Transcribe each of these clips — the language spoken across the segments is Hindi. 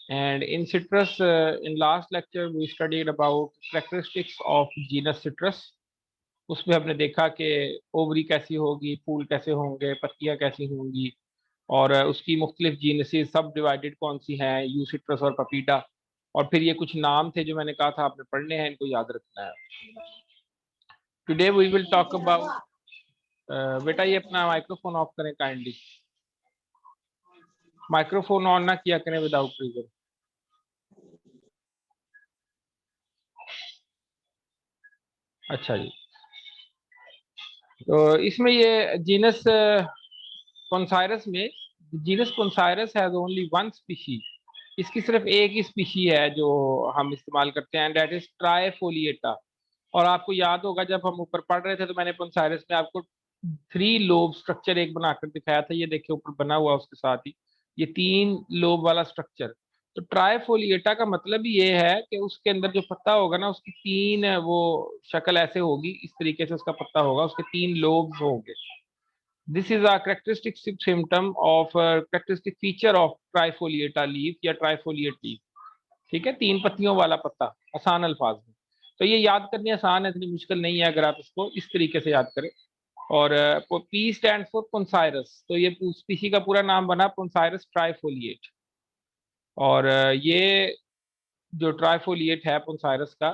And in citrus, in last lecture we studied about characteristics of genus citrus. उसमें हमने देखा कि ओवरी कैसी होगी, फूल कैसे होंगे, पत्तियां कैसी होंगी, और उसकी मुख्तलिफ जीनसेस सब डिवाइडेड कौन सी हैं, यू सिट्रस और पपीटा। और फिर ये कुछ नाम थे जो मैंने कहा था आपने पढ़ने हैं, इनको याद रखना है। Today we will talk about, बेटा ये अपना माइक्रोफोन ऑफ करें काइंडली, माइक्रोफोन ऑन ना किया करें विदाउट रीजन। अच्छा जी, तो इसमें ये जीनस पोन्साइरस में, genus Poncirus has only one species. इसकी सिर्फ एक ही स्पीशी है जो हम इस्तेमाल करते हैं, दैट इज ट्राइफोलिएटा। और आपको याद होगा जब हम ऊपर पढ़ रहे थे तो मैंने पोन्साइरस में आपको 3 लोब स्ट्रक्चर एक बनाकर दिखाया था, ये देखिए ऊपर बना हुआ उसके साथ ही ये 3 लोब वाला स्ट्रक्चर। तो ट्राइफोलिएटा का मतलब ये है कि उसके अंदर जो पत्ता होगा ना, उसकी 3 वो शक्ल ऐसे होगी, इस तरीके से उसका पत्ता होगा, उसके 3 लोब्स होंगे। This is a characteristic symptom of characteristic feature of trifoliata leaf या ट्राइफोलिएट लीफ। ठीक है, 3 पत्तियों वाला पत्ता, आसान अल्फाज में। तो ये याद करनी आसान है, इतनी मुश्किल नहीं है अगर आप इसको इस तरीके से याद करें। और पी स्टैंड फॉर पोन्साइरस, तो ये स्पीशी का पूरा नाम बना पोन्साइरस ट्राइफोलिएट। और ये जो ट्राइफोलिएट है पोन्साइरस का,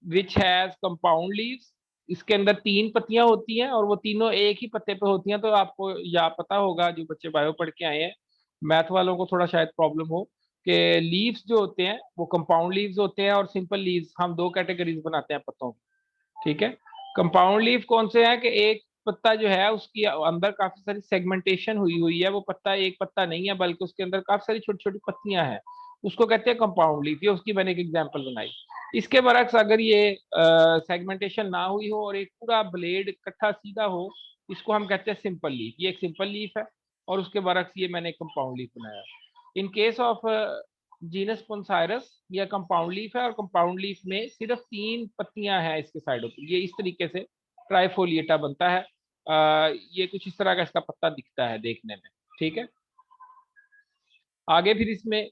विच हैज कंपाउंड लीव्स, इसके अंदर 3 पत्तियां होती हैं और वो तीनों एक ही पत्ते पे होती हैं। तो आपको या पता होगा, जो बच्चे बायो पढ़ के आए हैं, मैथ वालों को थोड़ा शायद प्रॉब्लम हो कि लीव्स जो होते हैं वो कंपाउंड लीव्स होते हैं और सिंपल लीव्स, हम 2 कैटेगरीज बनाते हैं पत्तों की। ठीक है, कंपाउंड लीफ कौन से हैं कि एक पत्ता जो है उसकी अंदर काफी सारी सेगमेंटेशन हुई हुई है, वो पत्ता एक पत्ता नहीं है बल्कि उसके अंदर काफी सारी छोटी छोटी पत्तियां हैं, उसको कहते हैं कंपाउंड लीफ। ये उसकी मैंने एक एग्जांपल बनाई। इसके बरक्स अगर ये सेगमेंटेशन ना हुई हो और एक पूरा ब्लेड इकट्ठा सीधा हो, इसको हम कहते हैं सिंपल लीफ। ये एक सिंपल लीफ है और उसके बरक्स ये मैंने कंपाउंड लीफ बनाया। इन केस ऑफ जीनस पोन्साइरस, यह कंपाउंड लीफ है और कंपाउंड लीफ में सिर्फ 3 पत्तियां हैं इसके साइडों पर। ये इस तरीके से ट्राइफोलिएटा बनता है। ये कुछ इस तरह का इसका पत्ता दिखता है देखने में। ठीक है, आगे फिर इसमें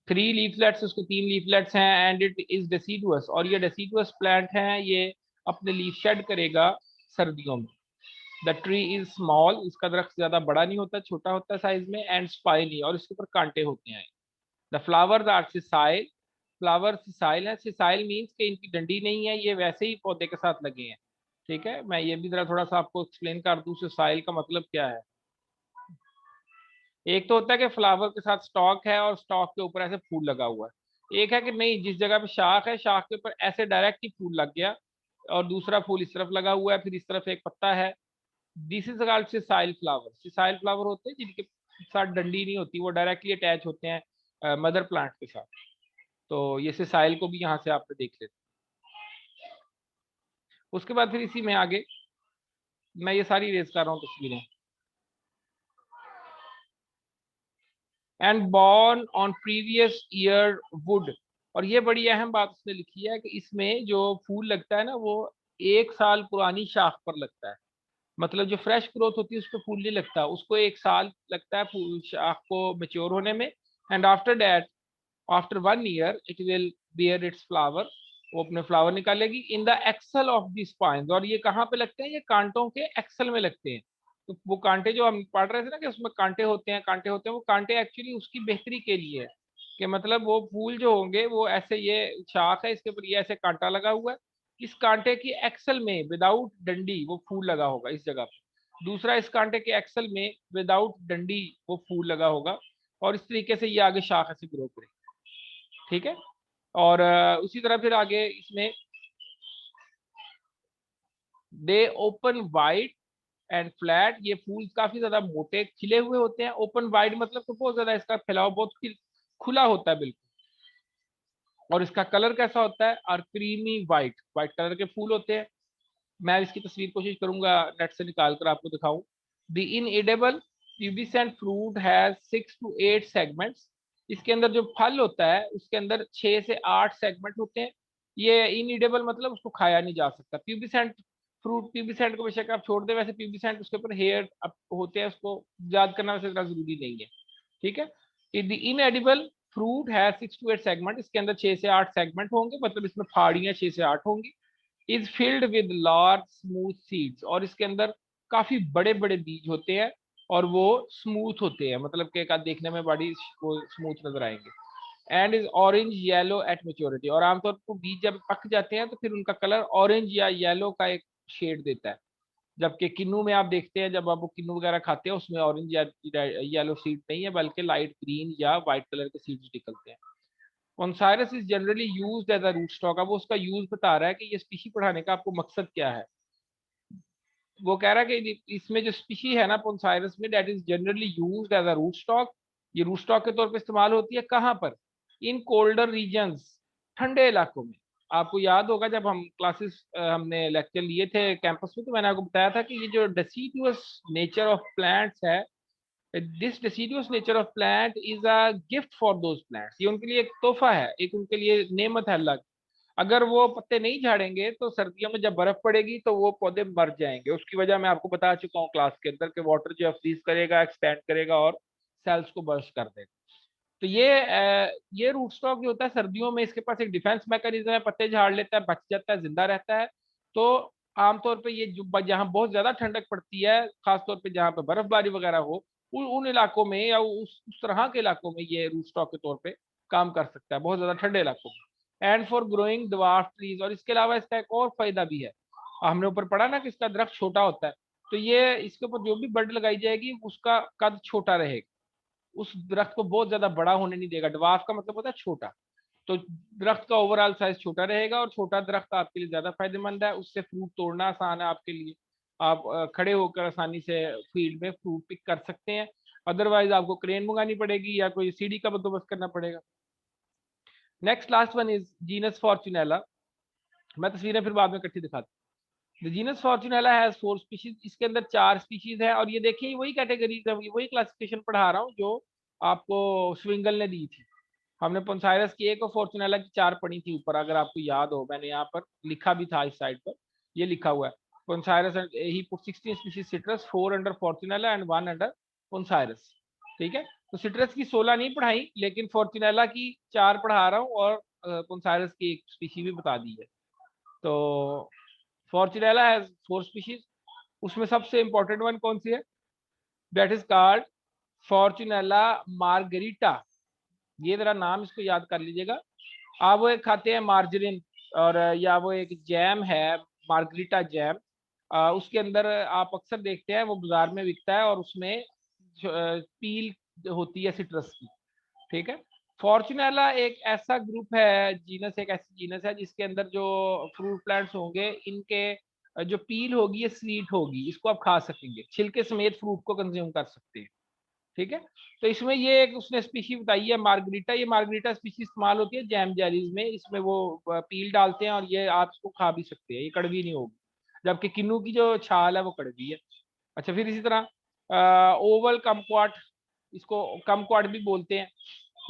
3 लीफलेट्स, उसके 3 लीफलेट्स हैं, एंड इट इज डेसिडुअस, और ये डेसिडुअस प्लांट है, ये अपने लीफ शेड करेगा सर्दियों में। द ट्री इज स्मॉल, इसका दरख्त ज्यादा बड़ा नहीं होता, छोटा होता है साइज में, एंड स्पाइनी, और इसके ऊपर कांटे होते हैं। The flowers are sessile, flower sessile है। सिसाइल मीन्स कि इनकी डंडी नहीं है, ये वैसे ही पौधे के साथ लगे हैं। ठीक है, मैं ये भी जरा थोड़ा सा आपको एक्सप्लेन कर दूं सिसाइल का मतलब क्या है। एक तो होता है कि फ्लावर के साथ स्टॉक है और स्टॉक के ऊपर ऐसे फूल लगा हुआ है। एक है कि नहीं, जिस जगह पे शाख है, शाख के ऊपर ऐसे डायरेक्ट ही फूल लग गया और दूसरा फूल इस तरफ लगा हुआ है, फिर इस तरफ एक पत्ता है। This is called sessile flower. Sessile flower होते हैं जिनके साथ डंडी नहीं होती, वो डायरेक्टली अटैच होते हैं मदर प्लांट के साथ। तो ये सिसाइल को भी यहाँ से आपने देख लेते। उसके बाद फिर इसी में आगे मैं ये सारी रेज कर रहा हूँ तस्वीरें। And born on previous year would, और ये बड़ी अहम बात उसने लिखी है कि इसमें जो फूल लगता है ना, वो 1 साल पुरानी शाख पर लगता है। मतलब जो फ्रेश ग्रोथ होती है उस पर फूल नहीं लगता, उसको 1 साल लगता है फूल शाख को मेच्योर होने में। And after that, after 1 year it will bear its flower, वो अपने फ्लावर निकालेगी in the axil of the spines. और ये कहाँ पे लगते हैं, ये कांटों के एक्सल में लगते हैं। तो वो कांटे जो हम पढ़ रहे थे ना कि उसमें कांटे होते हैं, कांटे होते हैं, वो कांटे एक्चुअली उसकी बेहतरी के लिए है। कि मतलब वो फूल जो होंगे वो ऐसे, ये शाख है, इसके ऊपर ये ऐसे कांटा लगा हुआ है, इस कांटे की एक्सल में विदाउट डंडी वो फूल लगा होगा इस जगह पर। दूसरा, इस कांटे के एक्सल में विदाउट डंडी वो फूल लगा होगा, और इस तरीके से ये आगे शाख ऐसे ग्रो करेगी। ठीक है, और उसी तरह फिर आगे इसमें दे ओपन वाइड एंड फ्लैट, ये फूल काफी ज्यादा मोटे खिले हुए होते हैं। ओपन वाइड मतलब तो बहुत ज्यादा इसका फैलाव बहुत खुला होता है बिल्कुल। और इसका कलर कैसा होता है, और क्रीमी वाइट, वाइट कलर के फूल होते हैं। मैं इसकी तस्वीर कोशिश करूंगा नेट से निकाल कर आपको दिखाऊं। The inedible pubescent fruit has 6 to 8 segments, इसके अंदर जो फल होता है उसके अंदर 6 से 8 सेगमेंट होते हैं। ये इनएडेबल मतलब उसको खाया नहीं जा सकता। प्यूबिसेंट फ्रूट प्यूबिसेंट को बेशक आप छोड़ दें, वैसे प्यूबिसेंट उसके ऊपर हेयर होते हैं, उसको याद करना वैसे इतना जरूरी नहीं है, ठीक है। इन एडिबल फ्रूट है 6 to 8 सेगमेंट, इसके अंदर 6 से 8 सेगमेंट होंगे, मतलब इसमें फाड़ियां 6 से 8 होंगी। Is filled with large smooth seeds, और इसके अंदर काफी बड़े बड़े बीज होते हैं और वो स्मूथ होते हैं, मतलब कि देखने में बड़ी वो स्मूथ नजर आएंगे। And is orange yellow eight maturity, और आमतौर पर बीज जब पक जाते हैं तो फिर उनका कलर ऑरेंज या येलो का एक शेड देता है। जबकि किन्नू में आप देखते हैं, जब आप वो किन्नू वगैरह खाते हैं उसमें ऑरेंज या येलो सीड नहीं है, बल्कि लाइट ग्रीन या व्हाइट कलर के सीड्स निकलते हैं। Oncorus is generally used as a rootstock. अब वो उसका यूज बता रहा है कि ये स्पीशी पढ़ाने का आपको मकसद क्या है। वो कह रहा है कि इसमें जो स्पीशी है ना पोन्साइरस में, that is generally used as a rootstock. ये रूट स्टॉक के तौर पे इस्तेमाल होती है कहाँ पर? इन कोल्डर रीजन्स, ठंडे इलाकों में। आपको याद होगा जब हम क्लासेस हमने लेक्चर लिए थे कैंपस में, तो मैंने आपको बताया था कि ये जो डेसिडुअस नेचर ऑफ प्लांट्स है, this deciduous nature of plant is a gift for those plants. ये उनके लिए एक तोहफा है, एक उनके लिए नेमत है अल्लाह की। अगर वो पत्ते नहीं झाड़ेंगे तो सर्दियों में जब बर्फ पड़ेगी तो वो पौधे मर जाएंगे। उसकी वजह मैं आपको बता चुका हूँ क्लास के अंदर, कि वाटर जो है फ्रीज करेगा, एक्सपैंड करेगा और सेल्स को बर्स्ट कर देगा। तो ये रूट स्टॉक जो होता है सर्दियों में, इसके पास एक डिफेंस मैकेनिज्म है, पत्ते झाड़ लेता है, बच जाता है, जिंदा रहता है। तो आमतौर पे ये जो जहाँ बहुत ज्यादा ठंडक पड़ती है, खासतौर पे जहाँ पे बर्फबारी वगैरह हो, उन इलाकों में या उस तरह के इलाकों में ये रूट स्टॉक के तौर पे काम कर सकता है, बहुत ज्यादा ठंडे इलाकों में। And for growing dwarf trees, और इसके अलावा इसका एक और फायदा भी है। हमने ऊपर पढ़ा ना कि इसका दरख्त छोटा होता है, तो ये इसके ऊपर जो भी बड लगाई जाएगी उसका कद छोटा रहेगा, उस दरख्त को बहुत ज्यादा बड़ा होने नहीं देगा। डवार्फ का मतलब होता है छोटा। तो दरख्त का ओवरऑल साइज छोटा रहेगा, और छोटा दरख्त आपके लिए ज्यादा फायदेमंद है, उससे फ्रूट तोड़ना आसान है आपके लिए। आप खड़े होकर आसानी से फील्ड में फ्रूट पिक कर सकते हैं। अदरवाइज आपको क्रेन मंगानी पड़ेगी या कोई सीढ़ी का बंदोबस्त करना पड़ेगा। Next last one is genus Fortunella. मैं तस्वीरें फिर बाद में इकट्ठी दिखाता हूँ। The genus Fortunella has 4 species, इसके अंदर 4 स्पीशीज है। और ये देखिए वही कैटेगरी, वही क्लासिफिकेशन पढ़ा रहा हूँ जो आपको स्विंगल ने दी थी। हमने पोन्साइरस की 1 और फॉर्चुनेला की 4 पढ़ी थी ऊपर, अगर आपको याद हो, मैंने यहाँ पर लिखा भी था इस साइड पर, ये लिखा हुआ है। Poncirus he put 16 species citrus, 4 under Fortunella and 1 under Poncirus. ठीक है, तो सिट्रस की 16 नहीं पढ़ाई, लेकिन फॉर्चुनेला की 4 पढ़ा रहा हूँ, और पोन्साइरस की 1 स्पीशी भी बता दी है। तो फॉर्चुनेला हैज 4 स्पीशीज, उसमें सबसे इंपॉर्टेंट वन कौन सी है? That is called Fortunella margarita. ये जरा नाम इसको याद कर लीजिएगा। आप वो एक खाते हैं मार्जरीन, और या वो एक जैम है मार्गरीटा जैम, उसके अंदर आप अक्सर देखते हैं वो बाजार में बिकता है, और उसमें पील होती है सिट्रस की। ठीक है, फॉर्चुनेला एक ऐसा ग्रुप है, जीनस एक ऐसी जीनस है जिसके अंदर जो फ्रूट प्लांट्स होंगे, इनके जो पील होगी ये स्वीट होगी, इसको आप खा सकेंगे, छिलके समेत फ्रूट को कंज्यूम कर सकते हैं। ठीक है, तो इसमें ये एक उसने स्पीशी बताई है मार्गरीटा। ये मार्गरीटा स्पीशी इस्तेमाल होती है जैम जेलीज में, इसमें वो पील डालते हैं, और ये आप इसको खा भी सकते हैं, ये कड़वी नहीं होगी। जबकि किन्नू की जो छाल है वो कड़वी है। अच्छा, फिर इसी तरह ओवल कमक्वाट, इसको कमक्वाट भी बोलते हैं।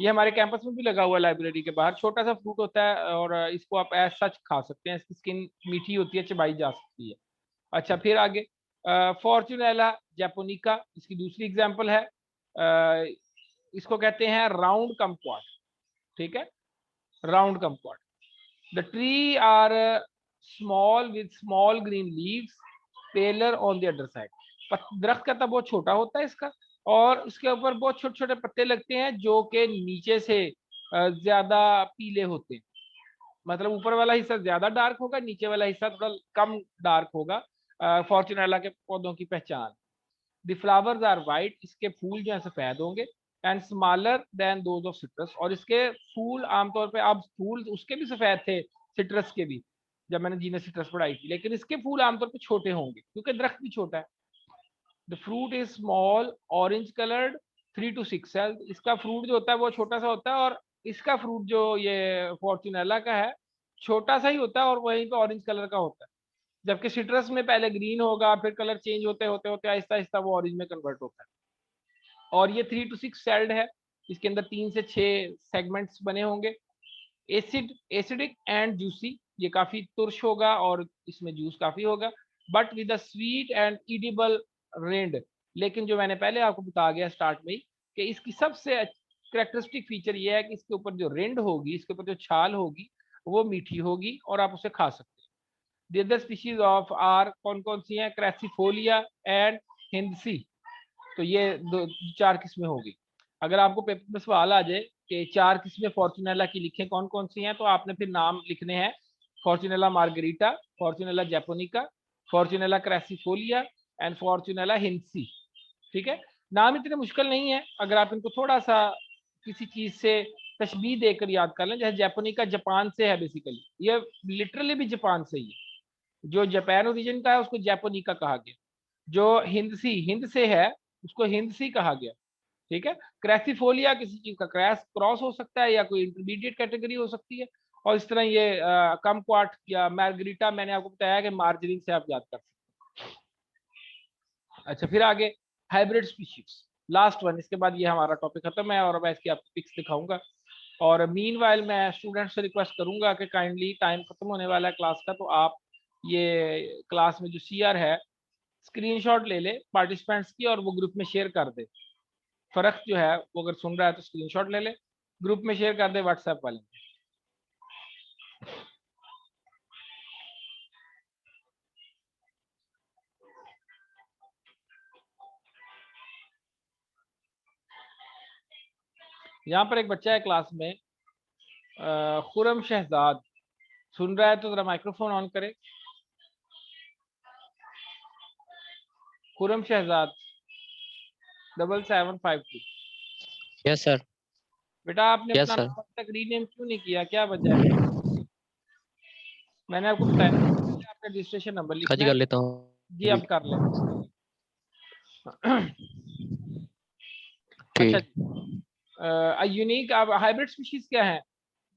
ये हमारे कैंपस में भी लगा हुआ है लाइब्रेरी के बाहर, छोटा सा फ्रूट होता है, और इसको आप एज सच खा सकते हैं, इसकी स्किन मीठी होती है, चबाई जा सकती है। अच्छा, फिर आगे फॉर्चुनेला जैपोनिका, इसकी दूसरी एग्जांपल है। अ, इसको कहते हैं राउंड कमक्वाट। ठीक है, round kumquat. The tree are small with small green leaves, paler on the other side. दरख्त का तो बहुत छोटा होता है इसका, और उसके ऊपर बहुत छोटे छोटे पत्ते लगते हैं जो कि नीचे से ज्यादा पीले होते हैं। मतलब ऊपर वाला हिस्सा ज्यादा डार्क होगा, नीचे वाला हिस्सा थोड़ा कम डार्क होगा। फॉर्चुनेला के पौधों की पहचान। द फ्लावर्स आर वाइट, इसके फूल जो है सफेद होंगे। And smaller than those of citrus, और इसके फूल आमतौर पे, अब फूल उसके भी सफेद थे सिट्रस के भी, जब मैंने जीनस सिट्रस पढ़ाई थी, लेकिन इसके फूल आमतौर पे छोटे होंगे क्योंकि दरख्त भी छोटा है। The fruit is small orange coloured, 3 to 6 cells. इसका फ्रूट जो होता है वो छोटा सा होता है, और इसका फ्रूट जो ये फॉर्चुनेला का है छोटा सा ही होता है, और वहीं पे ऑरेंज कलर का होता है। जबकि सिट्रस में पहले ग्रीन होगा, फिर कलर चेंज होते होते होते आहिस्ता आहिस्ता वो ऑरेंज में कन्वर्ट होता है। और ये 3 to 6 सेल्ड है, इसके अंदर 3 से 6 सेगमेंट्स बने होंगे। एसिडिक एंड जूसी, ये काफी तुर्श होगा और इसमें जूस काफी होगा। But with a sweet and edible rind. लेकिन जो मैंने पहले आपको बता गया स्टार्ट में ही कि इसकी सबसे करेक्टरिस्टिक फीचर ये है कि इसके ऊपर जो रिंड होगी, इसके ऊपर जो छाल होगी वो मीठी होगी और आप उसे खा सकते हैं। The other species of are कौन कौन सी हैं? Crassifolia and hindsii. तो ये दो चार किस्में होगी। अगर आपको पेपर में सवाल आ जाए कि चार किस्में फॉर्चूनेला की लिखें कौन कौन सी हैं, तो आपने फिर नाम लिखने हैं फॉर्चूनेला मार्गरीटा, फॉर्चूनेला जैपोनिका, फॉर्चूनेला क्रैसिफोलिया एंड फॉर्चूनेला हिंदसी। ठीक है, नाम इतने मुश्किल नहीं है अगर आप इनको थोड़ा सा किसी चीज से तशबीह देकर याद कर लें। जैसे जैपोनिका जापान से है, बेसिकली ये लिटरली भी जापान से ही है। जो जापान ओरिजिन का है उसको जैपोनिका कहा गया। जो हिंदसी हिंद से है उसको हिंदसी कहा गया। ठीक है, क्रैसिफोलिया किसी चीज का क्रॉस हो सकता है या कोई इंटरमीडिएट कैटेगरी हो सकती है। और इस तरह ये कमक्वाट या मार्गरीटा मैंने आपको बताया कि मार्जरीन से आप याद कर सकते हैं। अच्छा, फिर आगे हाइब्रिड स्पीशीज, लास्ट वन, इसके बाद ये हमारा टॉपिक खत्म है और मैं इसकी आपको पिक्स दिखाऊंगा। और मीनवाइल मैं स्टूडेंट्स से रिक्वेस्ट करूंगा कि काइंडली, टाइम खत्म होने वाला है क्लास का, तो आप ये क्लास में जो सीआर है स्क्रीनशॉट ले ले पार्टिसिपेंट्स की और वो ग्रुप में शेयर कर दे। फर्क जो है वो अगर सुन रहा है तो स्क्रीनशॉट ले ले, ग्रुप में शेयर कर दे व्हाट्सएप वाले। यहाँ पर एक बच्चा है क्लास में, खुरम शहजाद, सुन रहा है तो जरा माइक्रोफोन ऑन करे। खुरम शहजाद 7752। Yes sir. बेटा आपने यस अपना सर। नाम अब तक रीनेम क्यों नहीं किया, क्या वजह है? मैंने आपको बताया पहले आपने रजिस्ट्रेशन नंबर हाँ जी लिखना है। कर लेता हूँ जी अभी। अब कर ले। अच्छा ठीक। जी, यूनिक अब हाइब्रिड स्पीशीज क्या है?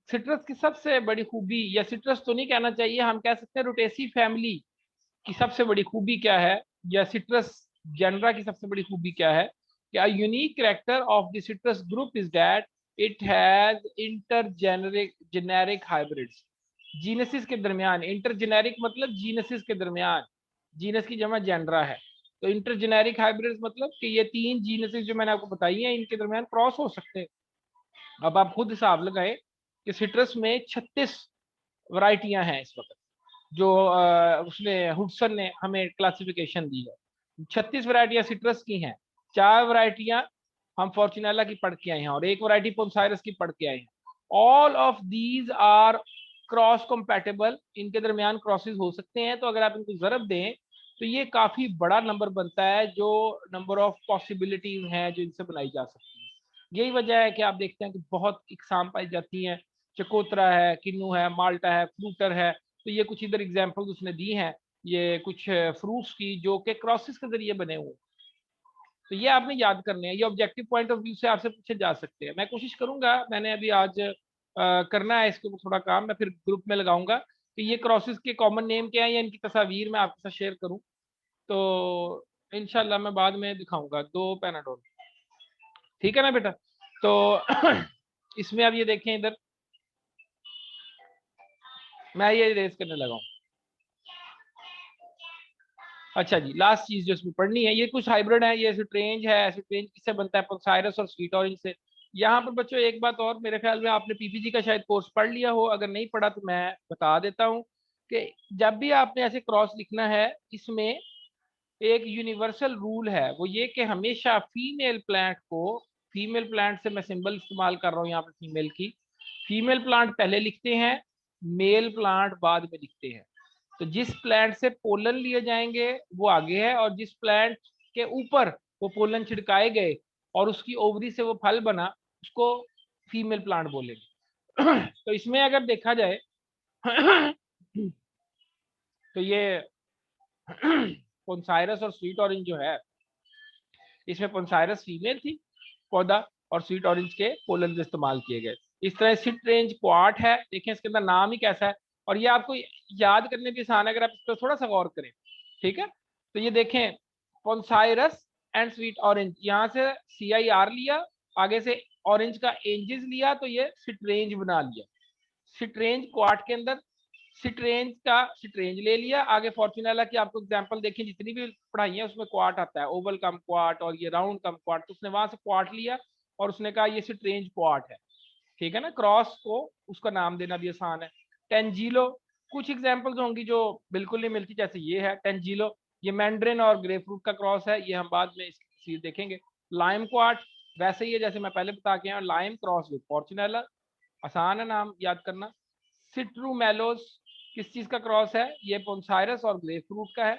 सिट्रस की सबसे बड़ी खूबी, या सिट्रस तो नहीं कहना चाहिए, हम कह सकते हैं रोटेसी फैमिली की सबसे बड़ी खूबी क्या है, या सिट्रस जनरा की सबसे बड़ी खूबी क्या है? कि unique character of the citrus group is that it has intergeneric hybrids. जीनसिस के दरमियान, इंटर जेनेरिक मतलब जीनसिस के दरमियान, जीनस की जमा जेनरा है। तो इंटर जेनेरिक हाइब्रिड्स मतलब कि ये तीन जीनसिस जो मैंने आपको बताई हैं इनके दरमियान क्रॉस हो सकते हैं। अब आप खुद हिसाब लगाए कि सिट्रस में 36 वैरायटियां हैं इस वक्त, जो उसने हुडसन ने हमें क्लासिफिकेशन दी है। 36 वैरायटियां सिट्रस की हैं, 4 वैरायटियां हम फॉर्चूनेला की पढ़ के आए हैं और एक वैरायटी पोन्साइरस की पढ़ के आए हैं। All of these are cross compatible, इनके दरमियान क्रॉसेस हो सकते हैं। तो अगर आप इनको जरब दें तो ये काफी बड़ा नंबर बनता है, जो नंबर ऑफ पॉसिबिलिटीज हैं जो इनसे बनाई जा सकती है। यही वजह है कि आप देखते हैं कि बहुत इकसाम पाई जाती हैं, चकोतरा है, किन्नू है, माल्टा है, फ्रूटर है। तो ये कुछ इधर एग्जांपल्स उसने दी हैं, ये कुछ फ्रूट्स की जो कि क्रॉसेस के जरिए बने हुए। तो ये आपने याद करने हैं, ये ऑब्जेक्टिव पॉइंट ऑफ व्यू से आपसे पूछे जा सकते हैं। मैं कोशिश करूंगा, मैंने अभी आज करना है इसके ऊपर थोड़ा काम, मैं फिर ग्रुप में लगाऊंगा कि ये क्रॉसेस के कॉमन नेम क्या है या इनकी तस्वीर मैं आपके साथ शेयर करूं। तो इंशाल्लाह मैं बाद में दिखाऊंगा। 2 पैनाडोल, ठीक है ना बेटा? तो इसमें अब ये देखें, इधर मैं ये रेस करने लगा हूँ। अच्छा जी, लास्ट चीज जो इसमें पढ़नी है, ये कुछ हाइब्रिड है, ये स्ट्रेंज है। स्ट्रेंज किससे बनता है? पोन्साइरस और स्वीट ऑरेंज से। यहाँ पर बच्चों एक बात और, मेरे ख्याल में आपने पीपीजी का शायद कोर्स पढ़ लिया हो, अगर नहीं पढ़ा तो मैं बता देता हूँ कि जब भी आपने ऐसे क्रॉस लिखना है, इसमें एक यूनिवर्सल रूल है, वो ये कि हमेशा फीमेल प्लांट को, फीमेल प्लांट से मैं सिंबल इस्तेमाल कर रहा हूँ यहाँ पे फीमेल की, फीमेल प्लांट पहले लिखते हैं, मेल प्लांट बाद में लिखते हैं। तो जिस प्लांट से पोलन लिए जाएंगे वो आगे है, और जिस प्लांट के ऊपर वो पोलन छिड़काए गए और उसकी ओवरी से वो फल बना, उसको फीमेल प्लांट बोलेंगे। तो इसमें अगर देखा जाए तो ये पोन्साइरस और स्वीट ऑरेंज जो है, इसमें पोन्साइरस फीमेल थी पौधा, और स्वीट ऑरेंज के पोलन इस्तेमाल किए गए। इस तरह सिट रेंज क्वाट है, देखें इसके अंदर नाम ही कैसा है, और ये आपको याद करने भी आसान है अगर आप इस पर थोड़ा सा गौर करें। ठीक है, तो ये देखें पोन्साइरस एंड स्वीट ऑरेंज, यहाँ से CIR लिया, आगे से ऑरेंज का एंजेस लिया, तो ये सिट रेंज बना लिया। सिट रेंज क्वाट के अंदर स्ट्रेंज का स्ट्रेंज ले लिया। आगे फॉर्चूनेला की आपको एग्जांपल देखें, जितनी भी पढ़ाई है उसमें क्वार्ट आता है, ओवल कम क्वार्ट और ये राउंड कम क्वार्ट, तो उसने वहां से क्वार्ट लिया और उसने कहा ये स्ट्रेंज क्वार्ट है। ठीक है ना, क्रॉस को उसका नाम देना भी आसान है। टेंजिलो, कुछ एग्जांपल्स होंगी जो बिल्कुल नहीं मिलती, जैसे ये है टेंजिलो, ये मैंड्रिन और ग्रेपफ्रूट का क्रॉस है, ये हम बाद में इसकी तफसीर देखेंगे। लाइम क्वार्ट वैसे ही है जैसे मैं पहले बता के आया, लाइम क्रॉस विद फॉर्चूनेला, आसान है नाम याद करना। सिट्रूमेलोस किस चीज का क्रॉस है, ये पोन्साइरस और ग्रेपफ्रूट का है।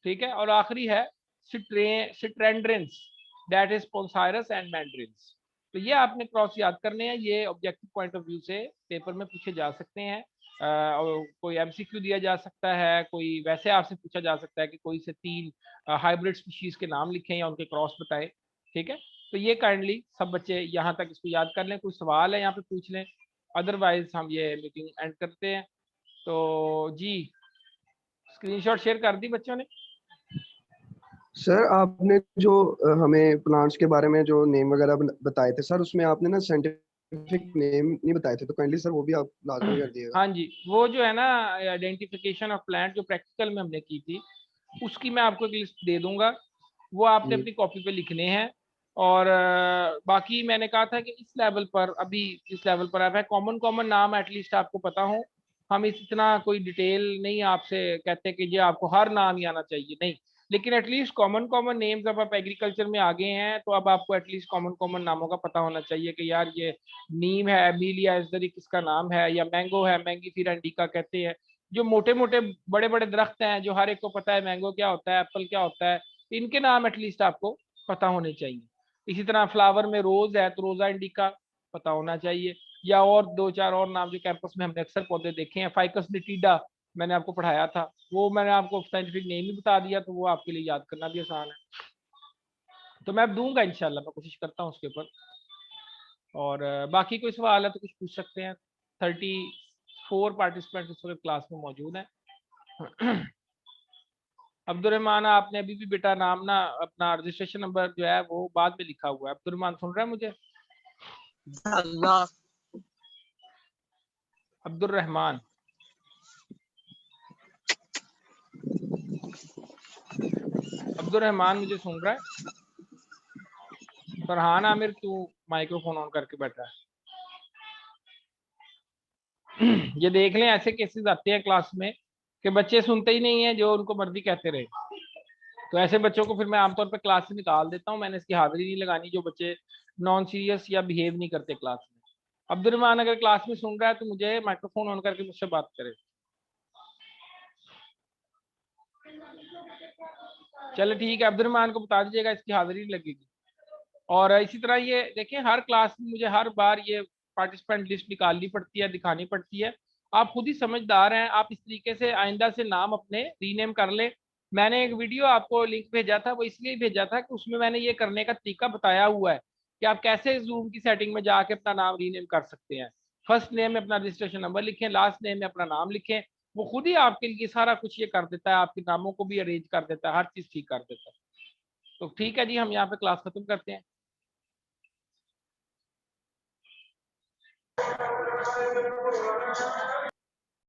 ठीक है, और आखिरी है सिट्रेंड्रिन्स, दैट इज पोन्साइरस एंड मैंड्रिन्स। तो ये आपने क्रॉस याद करने हैं, ये ऑब्जेक्टिव पॉइंट ऑफ व्यू से पेपर में पूछे जा सकते हैं। और कोई एमसीक्यू दिया जा सकता है, कोई वैसे आपसे पूछा जा सकता है कि कोई से 3 हाइब्रिड स्पीशीज के नाम लिखें या उनके क्रॉस बताएं। ठीक है, तो ये काइंडली सब बच्चे यहाँ तक इसको याद कर लें। कोई सवाल है यहाँ पे पूछ लें, अदरवाइज हम ये मीटिंग एंड करते हैं। तो जी, स्क्रीनशॉट शेयर कर दी बच्चों ने? सर आपने जो हमें प्लांट्स के बारे में जो नेम वगैरह बताए थे सर, उसमें आपने ना साइंटिफिक नेम नहीं बताए थे, तो काइंडली सर वो भी आप लाजमी कर दिएगा। हाँ जी, वो जो है ना आइडेंटिफिकेशन ऑफ प्लांट जो प्रैक्टिकल में हमने की थी, उसकी मैं आपको एक लिस्ट दे दूंगा, वो आपने अपनी कॉपी पे लिखने हैं। और बाकी मैंने कहा था कि इस लेवल पर, अभी इस लेवल पर आप है, कॉमन कॉमन नाम एटलीस्ट आपको पता हो। हम इतना कोई डिटेल नहीं आपसे कहते कि ये आपको हर नाम ही आना चाहिए, नहीं, लेकिन एटलीस्ट कॉमन कॉमन नेम्स, अब आप एग्रीकल्चर में आगे हैं तो अब आपको एटलीस्ट कॉमन कॉमन नामों का पता होना चाहिए कि यार ये नीम है, अमीलिया एजदरी किसका नाम है, या मैंगो है, मैंगीफेरा इंडिका कहते हैं। जो मोटे मोटे बड़े बड़े दरख्त हैं जो हर एक को पता है, मैंगो क्या होता है, एप्पल क्या होता है, इनके नाम एटलीस्ट आपको पता होने चाहिए। इसी तरह फ्लावर में रोज है तो रोजा इंडिका पता होना चाहिए, या और 2-4 और नाम जो कैंपस में हमने अक्सर पौधे देखे हैं, फाइकस निटिडा मैंने आपको पढ़ाया था, वो मैंने आपको साइंटिफिक नेम ही बता दिया, तो वो आपके लिए याद करना भी आसान है। तो मैं अब दूंगा इंशाल्लाह, मैं कोशिश करता हूँ उसके ऊपर। और बाकी कोई सवाल है तो कुछ पूछ सकते हैं। 34 पार्टिसिपेंट इस वक्त क्लास में मौजूद हैं। अब्दुलरहमान, आपने अभी भी बेटा नाम ना अपना रजिस्ट्रेशन नंबर जो है वो बाद में लिखा हुआ है। अब्दुलरहमान सुन रहा है मुझे? अल्लाह। अब्दुलरहमान, अब्दुलरहमान मुझे सुन रहा है? फरहान आमिर क्यों माइक्रोफोन ऑन करके बैठा है? ये देख लें, ऐसे केसेस आते हैं क्लास में कि बच्चे सुनते ही नहीं है, जो उनको मर्जी कहते रहे। तो ऐसे बच्चों को फिर मैं आमतौर पर क्लास से निकाल देता हूँ, मैंने इसकी हाजिरी नहीं लगानी जो बच्चे नॉन सीरियस या बिहेव नहीं करते क्लास में। अब्दुलरहमान अगर क्लास में सुन रहा है तो मुझे माइक्रोफोन ऑन करके मुझसे बात करे। चलो ठीक है, अब्दुलरहमान को बता दीजिएगा इसकी हाजिरी नहीं लगेगी। और इसी तरह ये देखें, हर क्लास में मुझे हर बार ये पार्टिसिपेंट लिस्ट निकालनी पड़ती है, दिखानी पड़ती है। आप खुद ही समझदार हैं, आप इस तरीके से आइंदा से नाम अपने रीनेम कर ले। मैंने एक वीडियो आपको लिंक भेजा था, वो इसलिए भेजा था कि उसमें मैंने ये करने का तरीका बताया हुआ है कि आप कैसे जूम की सेटिंग में जाके अपना नाम रीनेम कर सकते हैं। फर्स्ट नेम में अपना रजिस्ट्रेशन नंबर लिखें, लास्ट नेम में अपना नाम लिखें, वो खुद ही आपके लिए सारा कुछ ये कर देता है, आपके नामों को भी अरेंज कर देता है, हर चीज ठीक कर देता है। तो ठीक है जी, हम यहाँ पे क्लास खत्म करते हैं।